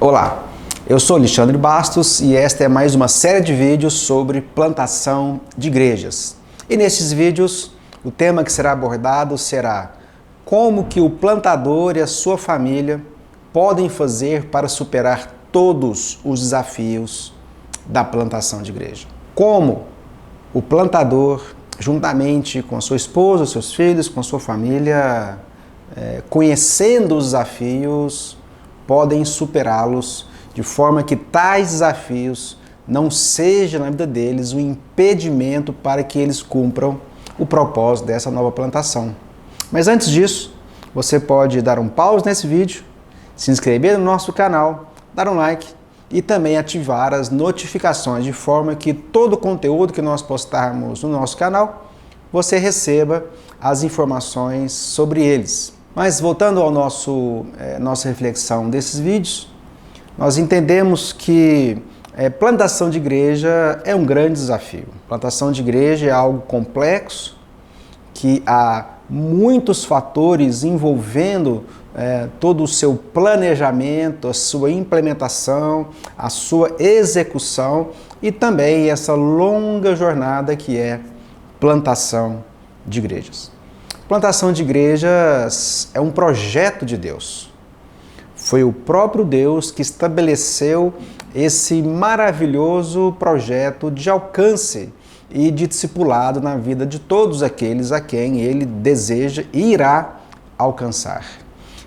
Olá, eu sou Alexandre Bastos e esta é mais uma série de vídeos sobre plantação de igrejas. E nesses vídeos, o tema que será abordado será como que o plantador e a sua família podem fazer para superar todos os desafios da plantação de igreja. Como o plantador, juntamente com a sua esposa, seus filhos, com a sua família, conhecendo os desafios, podem superá-los de forma que tais desafios não sejam na vida deles um impedimento para que eles cumpram o propósito dessa nova plantação. Mas antes disso, você pode dar um pause nesse vídeo, se inscrever no nosso canal, dar um like e também ativar as notificações de forma que todo o conteúdo que nós postarmos no nosso canal, você receba as informações sobre eles. Mas voltando ao nossa reflexão desses vídeos, nós entendemos que plantação de igreja é um grande desafio. Plantação de igreja é algo complexo, que há muitos fatores envolvendo todo o seu planejamento, a sua implementação, a sua execução e também essa longa jornada que é plantação de igrejas. Plantação de igrejas é um projeto de Deus. Foi o próprio Deus que estabeleceu esse maravilhoso projeto de alcance e de discipulado na vida de todos aqueles a quem Ele deseja e irá alcançar.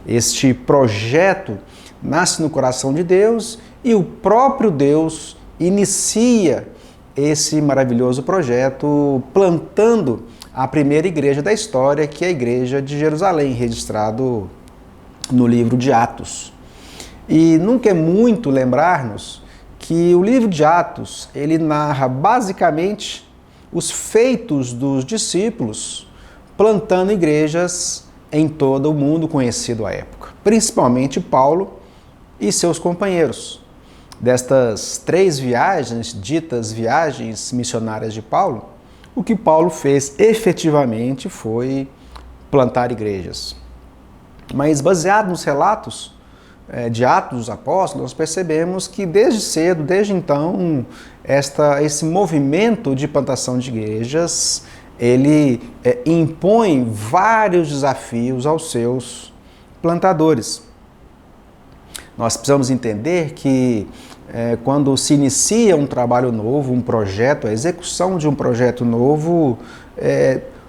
Este projeto nasce no coração de Deus e o próprio Deus inicia esse maravilhoso projeto plantando a primeira igreja da história, que é a igreja de Jerusalém, registrado no livro de Atos. E nunca é muito lembrar-nos que o livro de Atos, ele narra basicamente os feitos dos discípulos plantando igrejas em todo o mundo conhecido à época, principalmente Paulo e seus companheiros. Destas 3 viagens, ditas viagens missionárias de Paulo, o que Paulo fez efetivamente foi plantar igrejas. Mas baseado nos relatos de Atos dos Apóstolos, nós percebemos que desde cedo, desde então, esse movimento de plantação de igrejas, ele impõe vários desafios aos seus plantadores. Nós precisamos entender que quando se inicia um trabalho novo, um projeto, a execução de um projeto novo,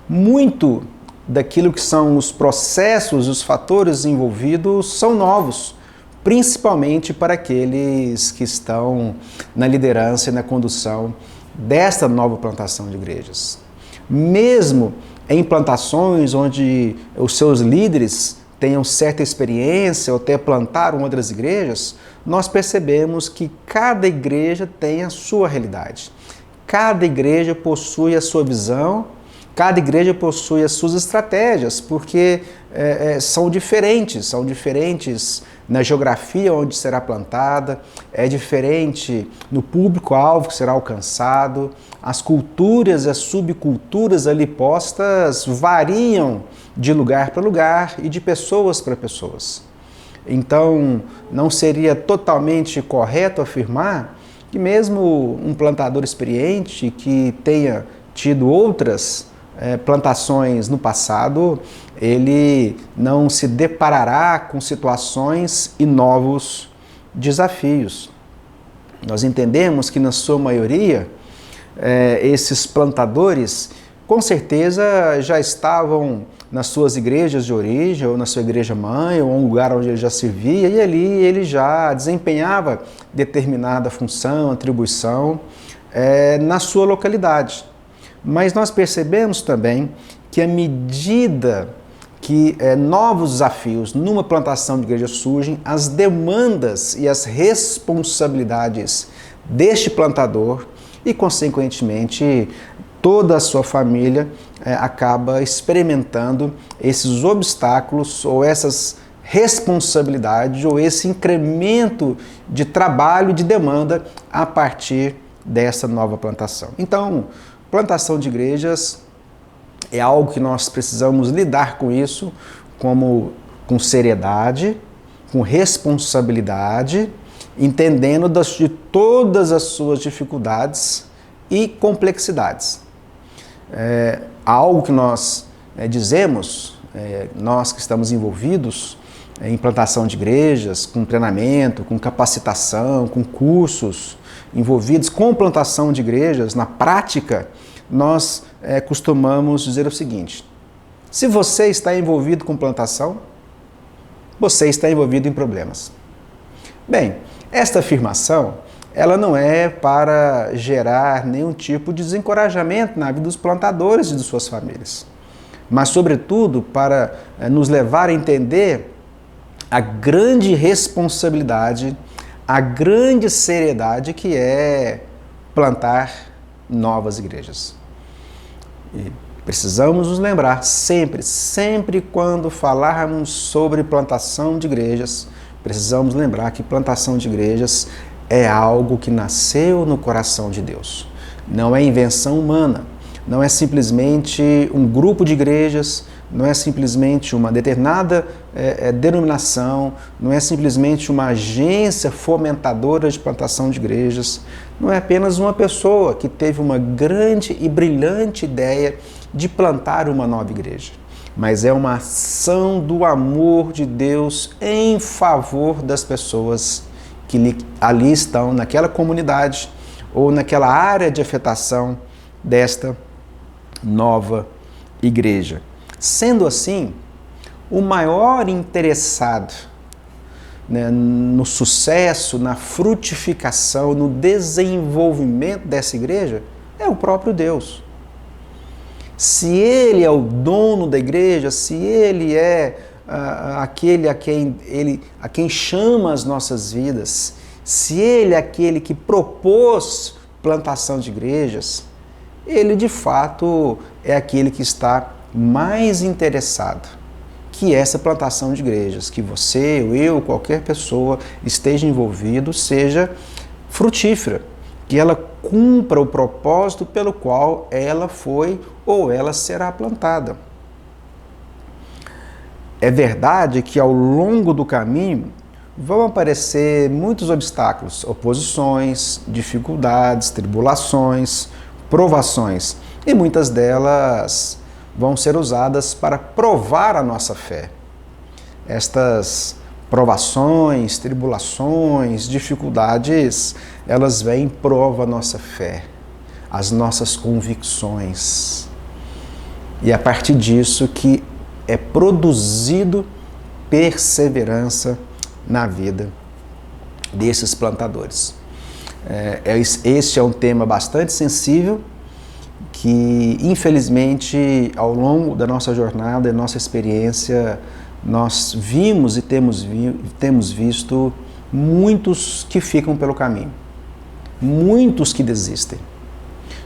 muito daquilo que são os processos, os fatores envolvidos são novos, principalmente para aqueles que estão na liderança e na condução desta nova plantação de igrejas. Mesmo em plantações onde os seus líderes tenham certa experiência ou até plantaram outras igrejas, nós percebemos que cada igreja tem a sua realidade. Cada igreja possui a sua visão, cada igreja possui as suas estratégias, porque são diferentes na geografia onde será plantada, é diferente no público-alvo que será alcançado, as culturas e as subculturas ali postas variam de lugar para lugar e de pessoas para pessoas. Então, não seria totalmente correto afirmar que mesmo um plantador experiente que tenha tido outras plantações no passado, ele não se deparará com situações e novos desafios. Nós entendemos que, na sua maioria, esses plantadores, com certeza, já estavam nas suas igrejas de origem, ou na sua igreja mãe, ou um lugar onde ele já servia, e ali ele já desempenhava determinada função, atribuição na sua localidade. Mas nós percebemos também que à medida que novos desafios numa plantação de igreja surgem, as demandas e as responsabilidades deste plantador e, consequentemente, toda a sua família acaba experimentando esses obstáculos ou essas responsabilidades ou esse incremento de trabalho e de demanda a partir dessa nova plantação. Então, plantação de igrejas é algo que nós precisamos lidar com isso com seriedade, com responsabilidade entendendo de todas as suas dificuldades e complexidades. Algo que nós dizemos, nós que estamos envolvidos em implantação de igrejas, com treinamento, com capacitação, com cursos, envolvidos com plantação de igrejas, na prática, nós costumamos dizer o seguinte: se você está envolvido com plantação, você está envolvido em problemas. Bem, esta afirmação, ela não é para gerar nenhum tipo de desencorajamento na vida dos plantadores e de suas famílias, mas, sobretudo, para nos levar a entender a grande responsabilidade, a grande seriedade que é plantar novas igrejas. E precisamos nos lembrar sempre quando falarmos sobre plantação de igrejas, precisamos lembrar que plantação de igrejas é algo que nasceu no coração de Deus. Não é invenção humana, não é simplesmente um grupo de igrejas, não é simplesmente uma determinada denominação, não é simplesmente uma agência fomentadora de plantação de igrejas, não é apenas uma pessoa que teve uma grande e brilhante ideia de plantar uma nova igreja, mas é uma ação do amor de Deus em favor das pessoas que ali estão, naquela comunidade ou naquela área de afetação desta nova igreja. Sendo assim, o maior interessado, né, no sucesso, na frutificação, no desenvolvimento dessa igreja é o próprio Deus. Se Ele é o dono da igreja, se Ele é aquele a quem chama as nossas vidas, se Ele é aquele que propôs plantação de igrejas, Ele de fato é aquele que está mais interessado que essa plantação de igrejas, que você, eu, qualquer pessoa esteja envolvido, seja frutífera, que ela cumpra o propósito pelo qual ela foi ou ela será plantada. É verdade que ao longo do caminho vão aparecer muitos obstáculos, oposições, dificuldades, tribulações, provações, e muitas delas vão ser usadas para provar a nossa fé. Estas provações, tribulações, dificuldades, elas vêm e provam a nossa fé, as nossas convicções. E é a partir disso que é produzido perseverança na vida desses plantadores. Este é um tema bastante sensível, que infelizmente ao longo da nossa jornada, da nossa experiência, nós vimos e temos visto muitos que ficam pelo caminho, muitos que desistem,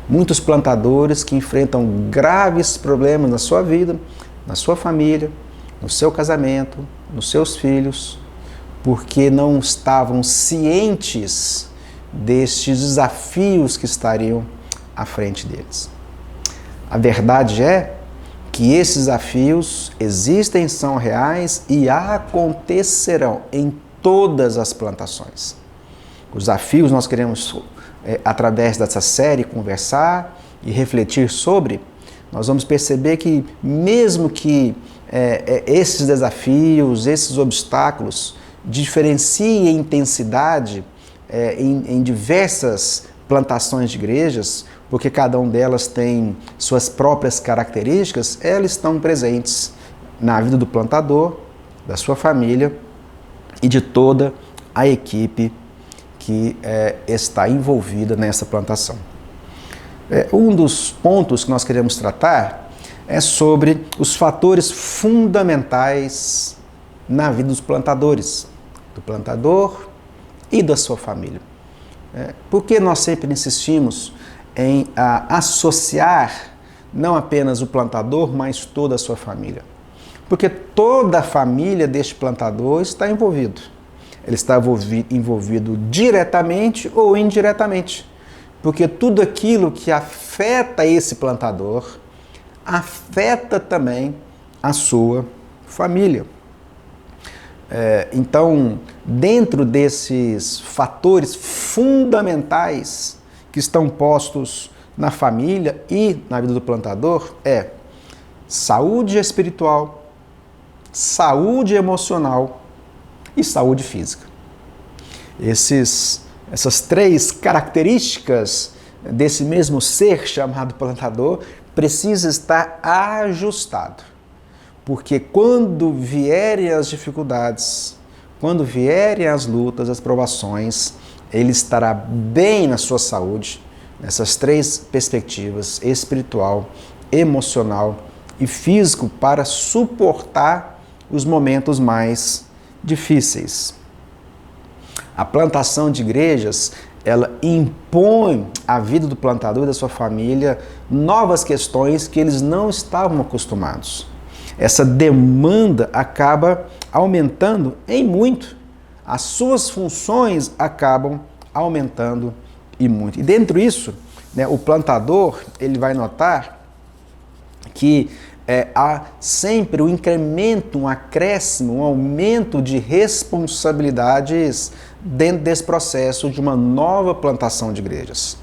muitos plantadores que enfrentam graves problemas na sua vida, na sua família, no seu casamento, nos seus filhos, porque não estavam cientes destes desafios que estariam à frente deles. A verdade é que esses desafios existem, são reais e acontecerão em todas as plantações. Os desafios nós queremos, através dessa série, conversar e refletir sobre. Nós vamos perceber que mesmo que esses desafios, esses obstáculos diferenciem intensidade em diversas plantações de igrejas, porque cada uma delas tem suas próprias características, elas estão presentes na vida do plantador, da sua família e de toda a equipe que está envolvida nessa plantação. Um dos pontos que nós queremos tratar é sobre os fatores fundamentais na vida dos plantadores, do plantador e da sua família. Por que nós sempre insistimos em associar não apenas o plantador, mas toda a sua família? Porque toda a família deste plantador está envolvido. Ele está envolvido diretamente ou indiretamente. Porque tudo aquilo que afeta esse plantador, afeta também a sua família. Então, dentro desses fatores fundamentais que estão postos na família e na vida do plantador saúde espiritual, saúde emocional e saúde física. Essas três características desse mesmo ser chamado plantador precisa estar ajustado. Porque quando vierem as dificuldades, quando vierem as lutas, as provações, ele estará bem na sua saúde, nessas três perspectivas, espiritual, emocional e físico, para suportar os momentos mais difíceis. A plantação de igrejas, ela impõe à vida do plantador e da sua família novas questões que eles não estavam acostumados. Essa demanda acaba aumentando em muito. As suas funções acabam aumentando e muito. E dentro disso, o plantador ele vai notar que há sempre um incremento, um acréscimo, um aumento de responsabilidades dentro desse processo de uma nova plantação de igrejas.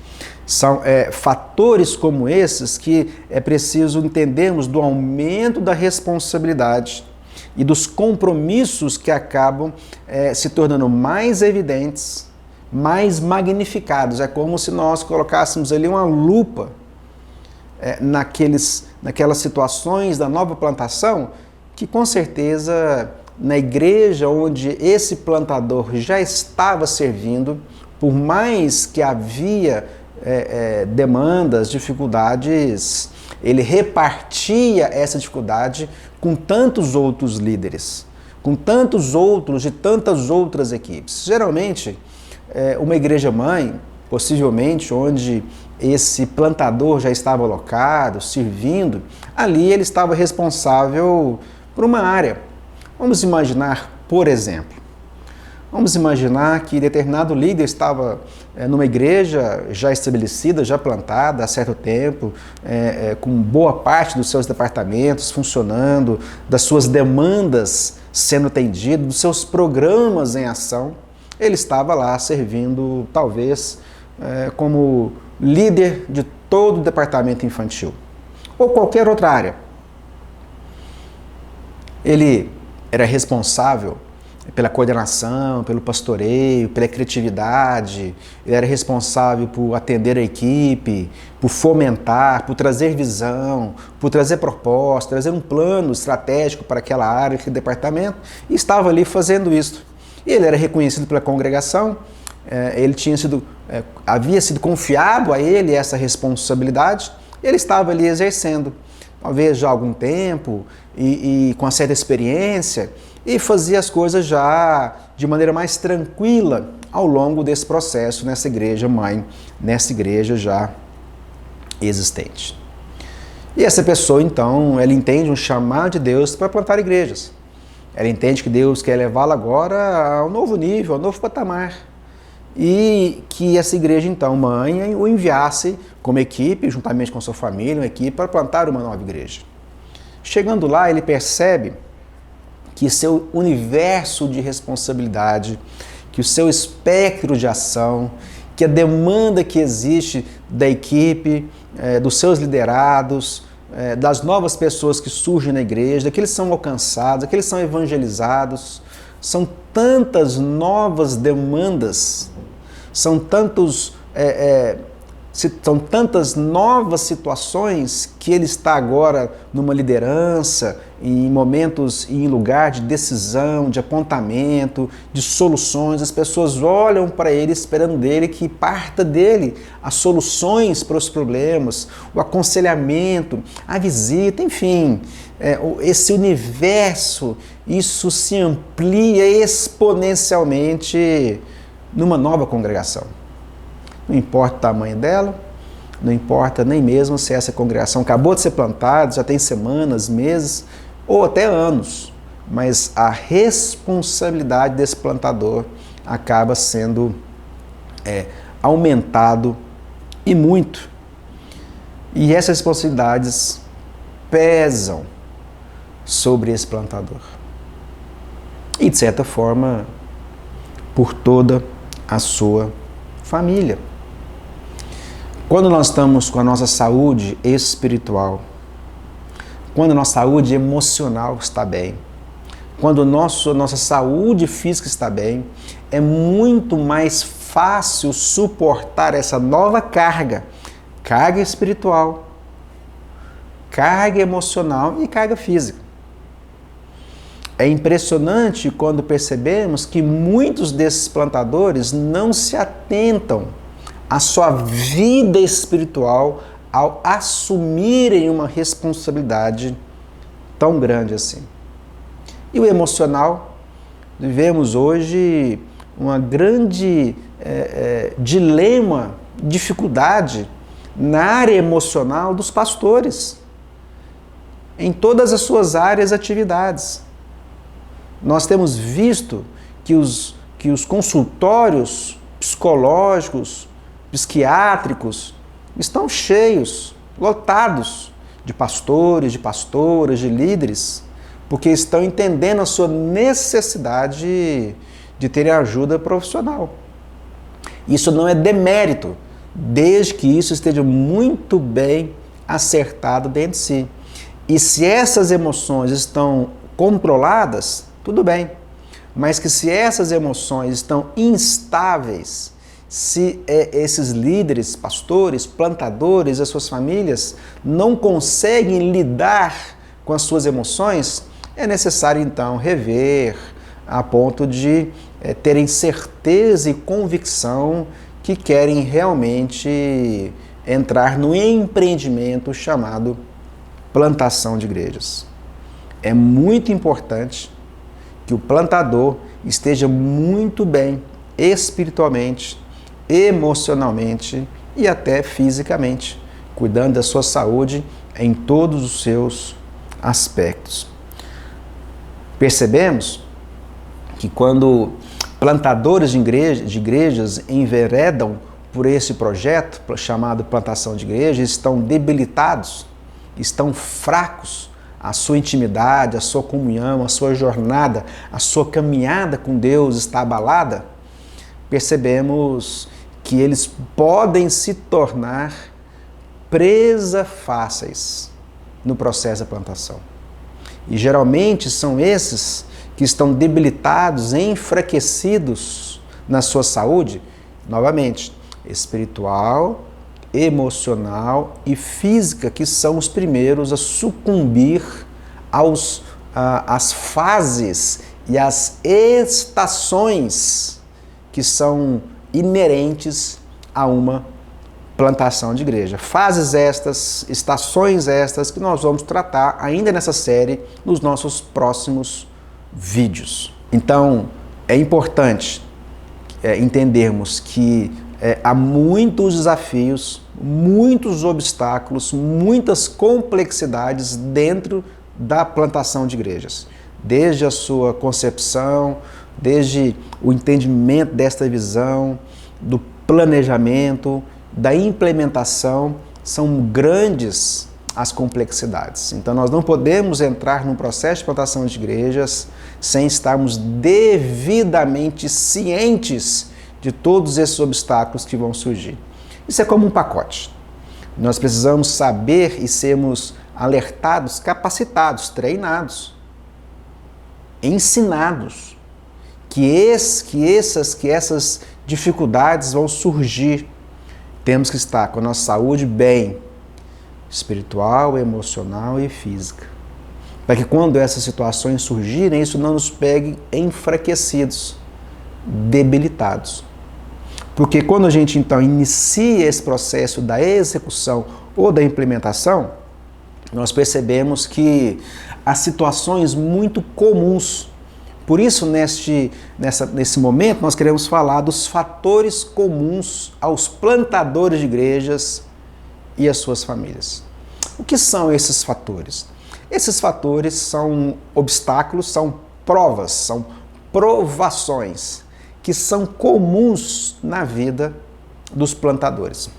São fatores como esses que é preciso entendermos do aumento da responsabilidade e dos compromissos que acabam se tornando mais evidentes, mais magnificados. É como se nós colocássemos ali uma lupa naquelas situações da nova plantação, que com certeza na igreja onde esse plantador já estava servindo, por mais que havia demandas, dificuldades, ele repartia essa dificuldade com tantos outros líderes, com tantos outros de tantas outras equipes. Geralmente, uma igreja mãe, possivelmente onde esse plantador já estava alocado, servindo, ali ele estava responsável por uma área. Vamos imaginar, por exemplo, que determinado líder estava numa igreja já estabelecida, já plantada há certo tempo, com boa parte dos seus departamentos funcionando, das suas demandas sendo atendidas, dos seus programas em ação. Ele estava lá servindo, talvez, como líder de todo o departamento infantil, ou qualquer outra área. Ele era responsável pela coordenação, pelo pastoreio, pela criatividade, ele era responsável por atender a equipe, por fomentar, por trazer visão, por trazer proposta, trazer um plano estratégico para aquela área, aquele departamento, e estava ali fazendo isso. E ele era reconhecido pela congregação, havia sido confiado a ele essa responsabilidade, ele estava ali exercendo, talvez já há algum tempo e com uma certa experiência, e fazia as coisas já de maneira mais tranquila ao longo desse processo nessa igreja mãe, nessa igreja já existente. E essa pessoa, então, ela entende um chamado de Deus para plantar igrejas. Ela entende que Deus quer levá-la agora a um novo nível, a um novo patamar. E que essa igreja, então, mãe, o enviasse como equipe, juntamente com sua família, uma equipe, para plantar uma nova igreja. Chegando lá, ele percebe que seu universo de responsabilidade, que o seu espectro de ação, que a demanda que existe da equipe, dos seus liderados, das novas pessoas que surgem na igreja, daqueles que são alcançados, daqueles que são evangelizados, são tantas novas demandas, são tantas novas situações que ele está agora numa liderança, em momentos e em lugar de decisão, de apontamento, de soluções. As pessoas olham para ele esperando dele que parta dele as soluções para os problemas, o aconselhamento, a visita, enfim. Esse universo, isso se amplia exponencialmente numa nova congregação. Não importa o tamanho dela, não importa nem mesmo se essa congregação acabou de ser plantada, já tem semanas, meses ou até anos, mas a responsabilidade desse plantador acaba sendo aumentado e muito. E essas responsabilidades pesam sobre esse plantador. e, de certa forma, por toda a sua família. Quando nós estamos com a nossa saúde espiritual, quando a nossa saúde emocional está bem, quando a nossa saúde física está bem, é muito mais fácil suportar essa nova carga espiritual, carga emocional e carga física. É impressionante quando percebemos que muitos desses plantadores não se atentam à sua vida espiritual ao assumirem uma responsabilidade tão grande assim. E o emocional, vivemos hoje uma grande dilema, dificuldade na área emocional dos pastores, em todas as suas áreas e atividades. Nós temos visto que os consultórios psicológicos, psiquiátricos, estão cheios, lotados de pastores, de pastoras, de líderes, porque estão entendendo a sua necessidade de terem ajuda profissional. Isso não é demérito, desde que isso esteja muito bem acertado dentro de si. E se essas emoções estão controladas, tudo bem. Mas que se essas emoções estão instáveis, se esses líderes, pastores, plantadores, as suas famílias não conseguem lidar com as suas emoções, é necessário então rever a ponto de terem certeza e convicção que querem realmente entrar no empreendimento chamado plantação de igrejas. É muito importante que o plantador esteja muito bem espiritualmente, emocionalmente e até fisicamente, cuidando da sua saúde em todos os seus aspectos. Percebemos que quando plantadores de igrejas enveredam por esse projeto chamado plantação de igrejas, estão debilitados, estão fracos, a sua intimidade, a sua comunhão, a sua jornada, a sua caminhada com Deus está abalada, percebemos que eles podem se tornar presas fáceis no processo da plantação. E geralmente são esses que estão debilitados, enfraquecidos na sua saúde, novamente, espiritual, emocional e física, que são os primeiros a sucumbir às fases e às estações que são inerentes a uma plantação de igreja. Fases estas, estações estas, que nós vamos tratar ainda nessa série nos nossos próximos vídeos. Então, é importante entendermos que há muitos desafios, muitos obstáculos, muitas complexidades dentro da plantação de igrejas. Desde a sua concepção, desde o entendimento desta visão, do planejamento, da implementação, são grandes as complexidades. Então nós não podemos entrar num processo de plantação de igrejas sem estarmos devidamente cientes de todos esses obstáculos que vão surgir. Isso é como um pacote. Nós precisamos saber e sermos alertados, capacitados, treinados, ensinados que essas dificuldades vão surgir. Temos que estar com a nossa saúde bem, espiritual, emocional e física, para que quando essas situações surgirem, isso não nos pegue enfraquecidos, debilitados. Porque quando a gente então inicia esse processo da execução ou da implementação, nós percebemos que há situações muito comuns. Por isso, nesse momento, nós queremos falar dos fatores comuns aos plantadores de igrejas e às suas famílias. O que são esses fatores? Esses fatores são obstáculos, são provas, são provações que são comuns na vida dos plantadores.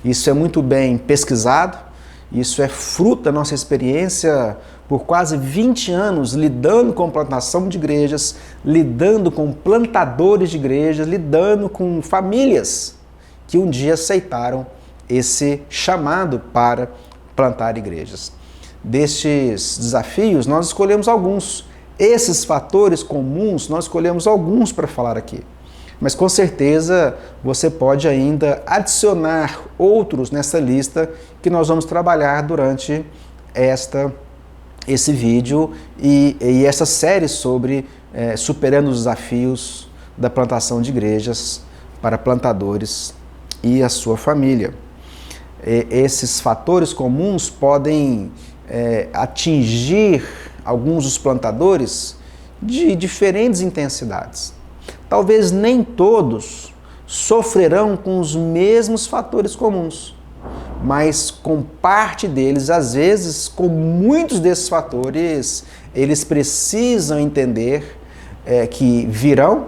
Isso é muito bem pesquisado, isso é fruto da nossa experiência por quase 20 anos lidando com plantação de igrejas, lidando com plantadores de igrejas, lidando com famílias que um dia aceitaram esse chamado para plantar igrejas. Destes desafios, nós escolhemos alguns. Esses fatores comuns, nós escolhemos alguns para falar aqui. Mas com certeza você pode ainda adicionar outros nessa lista que nós vamos trabalhar durante esse vídeo e essa série sobre superando os desafios da plantação de igrejas para plantadores e a sua família. Esses fatores comuns podem atingir alguns dos plantadores de diferentes intensidades. Talvez nem todos sofrerão com os mesmos fatores comuns, mas com parte deles, às vezes, com muitos desses fatores, eles precisam entender que virão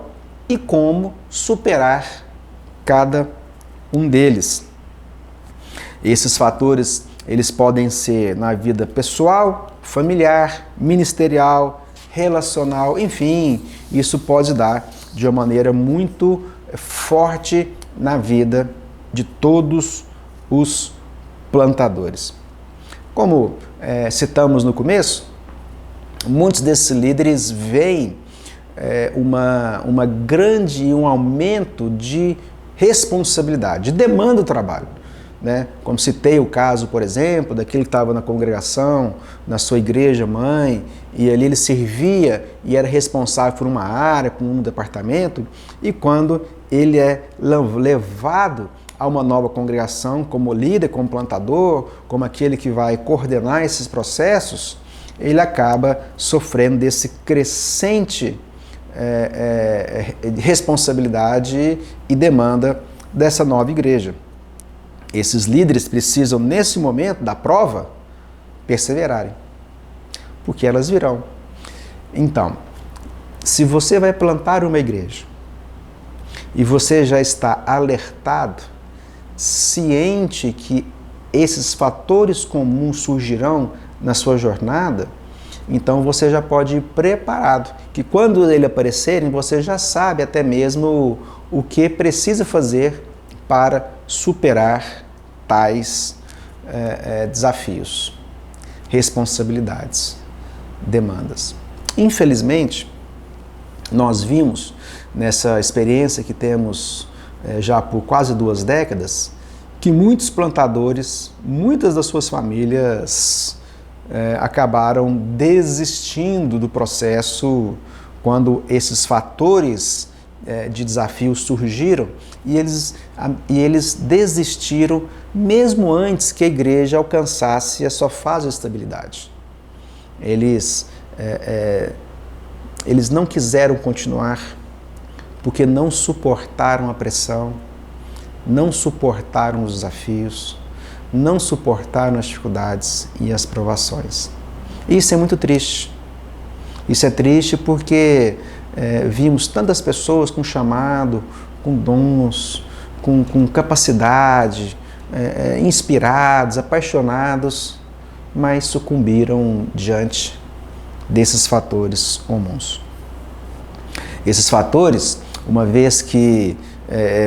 e como superar cada um deles. Esses fatores, eles podem ser na vida pessoal, familiar, ministerial, relacional, enfim, isso pode dar de uma maneira muito forte na vida de todos os plantadores. Como citamos no começo, muitos desses líderes veem um aumento de responsabilidade, de demanda do trabalho. Né? Como citei o caso, por exemplo, daquele que estava na congregação, na sua igreja mãe, e ali ele servia e era responsável por uma área, por um departamento, e quando ele é levado a uma nova congregação como líder, como plantador, como aquele que vai coordenar esses processos, ele acaba sofrendo desse crescente responsabilidade e demanda dessa nova igreja. Esses líderes precisam, nesse momento da prova, perseverarem, porque elas virão. Então, se você vai plantar uma igreja e você já está alertado, ciente que esses fatores comuns surgirão na sua jornada, então você já pode ir preparado, que quando ele aparecerem, você já sabe até mesmo o que precisa fazer para superar tais desafios, responsabilidades, demandas. Infelizmente, nós vimos nessa experiência que temos já por quase 2 décadas, que muitos plantadores, muitas das suas famílias acabaram desistindo do processo quando esses fatores de desafios surgiram e eles desistiram mesmo antes que a igreja alcançasse a sua fase de estabilidade. Eles não quiseram continuar porque não suportaram a pressão, não suportaram os desafios, não suportaram as dificuldades e as provações. Isso é muito triste. Isso é triste porque vimos tantas pessoas com chamado, com dons, com capacidade, inspirados, apaixonados, mas sucumbiram diante desses fatores comuns. Esses fatores, uma vez que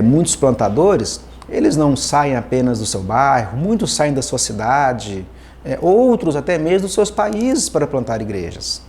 muitos plantadores, eles não saem apenas do seu bairro, muitos saem da sua cidade, outros até mesmo dos seus países para plantar igrejas.